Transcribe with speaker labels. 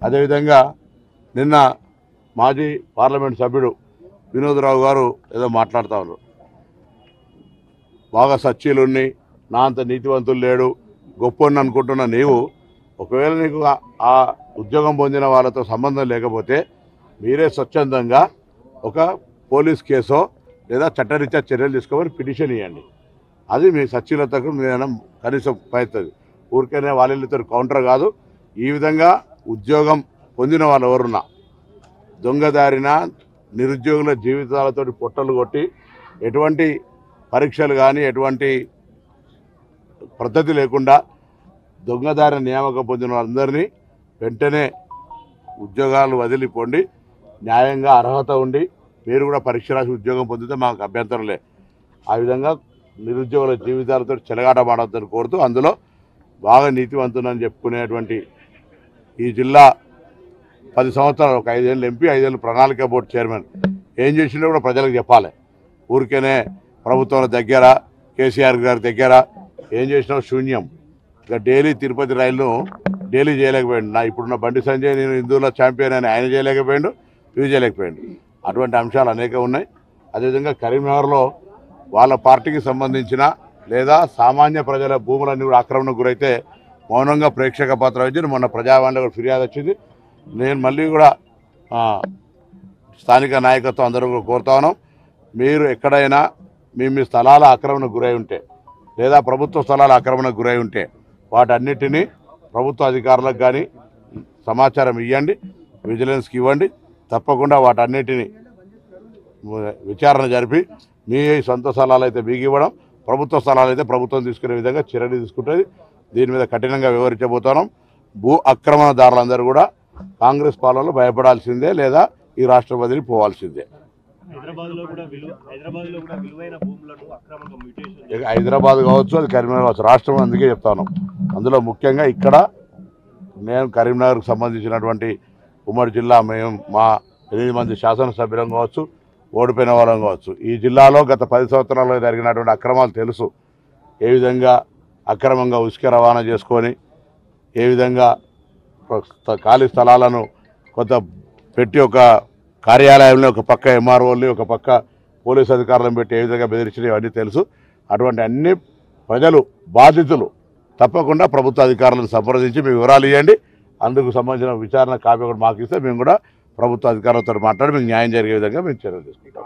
Speaker 1: అదేవిధంగా నిన్న మాజీ పార్లమెంట్ సభ్యుడు వినోదరావు గారు ఏదో మాట్లాడుతూ ఉన్నారు. బాగా సచ్చీలున్ని నా అంత నీతివంతులు లేడు గొప్పని అనుకుంటున్న నీవు ఒకవేళ నీకు ఆ ఉద్యోగం పొందిన వాళ్ళతో సంబంధం లేకపోతే మీరే స్వచ్ఛందంగా ఒక పోలీస్ కేసో లేదా చట్టరీత్యా చర్యలు తీసుకోమని పిటిషన్ ఇవ్వండి. అది మీ సచ్చీలతకు నేను కనీసం పడుతుంది. ఊరికనే వాళ్ళతో కౌంటర్ కాదు. ఈ విధంగా ఉద్యోగం పొందిన వాళ్ళు ఎవరున్నా దొంగదారిన నిరుద్యోగుల జీవితాలతో పొట్టలు కొట్టి ఎటువంటి పరీక్షలు కానీ ఎటువంటి పద్ధతి లేకుండా దొంగదారిన నియామకం పొందిన వాళ్ళందరినీ వెంటనే ఉద్యోగాలు వదిలిపోండి. న్యాయంగా అర్హత ఉండి మీరు కూడా పరీక్ష రాసి ఉద్యోగం పొందితే మాకు అభ్యంతరం లే. ఆ విధంగా నిరుద్యోగుల జీవితాలతో చెలగాటమాడొద్దని కోరుతూ అందులో బాగా నీతివంతునని చెప్పుకునేటువంటి ఈ జిల్లా 10 సంవత్సరాలు ఒక 5 ఏళ్ళు ఎంపీ 5 ఏళ్ళు ప్రణాళిక బోర్డు చైర్మన్ ఏం చేసిందో కూడా ప్రజలకు చెప్పాలి. ఊరికేనే ప్రభుత్వం దగ్గర కేసీఆర్ గారి దగ్గర ఏం చేసినా శూన్యం. ఇక డైలీ తిరుపతి రైలును డైలీ చేయలేకపోయాడు. ఇప్పుడున్న బండి సంజయ్ నేను హిందువుల ఛాంపియన్ అని ఆయన చేయలేకపోయాడు, ఇవి చేయలేకపోయాడు. అటువంటి అంశాలు అనేక ఉన్నాయి. అదేవిధంగా కరీంనగర్లో వాళ్ళ పార్టీకి సంబంధించిన లేదా సామాన్య ప్రజల భూములన్నీ కూడా ఆక్రమణకు గురైతే మౌనంగా ప్రేక్షక పాత్ర వహించి మొన్న ప్రజావాణిలో కూడా ఫిర్యాదు వచ్చింది. నేను మళ్ళీ కూడా స్థానిక నాయకత్వం అందరూ కూడా కోరుతా ఉన్నాం. మీరు ఎక్కడైనా మీ స్థలాల ఆక్రమణకు గురై ఉంటే లేదా ప్రభుత్వ స్థలాల ఆక్రమణకు గురై ఉంటే వాటన్నిటినీ ప్రభుత్వ అధికారులకు కానీ సమాచారం ఇవ్వండి, విజిలెన్స్కి ఇవ్వండి. తప్పకుండా వాటన్నిటినీ విచారణ జరిపి మీ సొంత స్థలాలు అయితే మీకు ఇవ్వడం, ప్రభుత్వ స్థలాలు అయితే ప్రభుత్వం తీసుకునే విధంగా చర్యలు తీసుకుంటుంది. దీని మీద కఠినంగా వివరించబోతున్నాం. భూ ఆక్రమణదారులందరూ కూడా కాంగ్రెస్ పాలనలో భయపడాల్సిందే లేదా ఈ రాష్ట్రం వదిలి పోవాల్సిందే. హైదరాబాద్ కావచ్చు, అది కరీంనగర్ కావచ్చు, రాష్ట్రం అందుకే చెప్తాను. అందులో ముఖ్యంగా ఇక్కడ నేను కరీంనగర్కు సంబంధించినటువంటి ఉమ్మడి జిల్లా మేము మా 8 మంది శాసనసభ్యులం కావచ్చు, ఓడిపోయిన వాళ్ళం కావచ్చు. ఈ జిల్లాలో గత 10 సంవత్సరాల్లో జరిగినటువంటి అక్రమాలు తెలుసు. ఏ విధంగా అక్రమంగా ఉసుక రవాణా చేసుకొని ఏ విధంగా ఖాళీ స్థలాలను కొంత పెట్టి ఒక కార్యాలయంలో ఒక పక్క ఎంఆర్ఓల్ని ఒక పక్క పోలీసు అధికారులను పెట్టి ఏ విధంగా బెదిరించినా ఇవన్నీ తెలుసు. అటువంటి అన్ని ప్రజలు బాధితులు తప్పకుండా ప్రభుత్వ అధికారులను సంప్రదించి మీ వివరాలు ఇవ్వండి. అందుకు సంబంధించిన విచారణ కాపీ కూడా మాకు ఇస్తే మేము కూడా ప్రభుత్వ అధికారులతో మాట్లాడి మీకు న్యాయం జరిగే విధంగా మేము చర్యలు తీసుకుంటాం.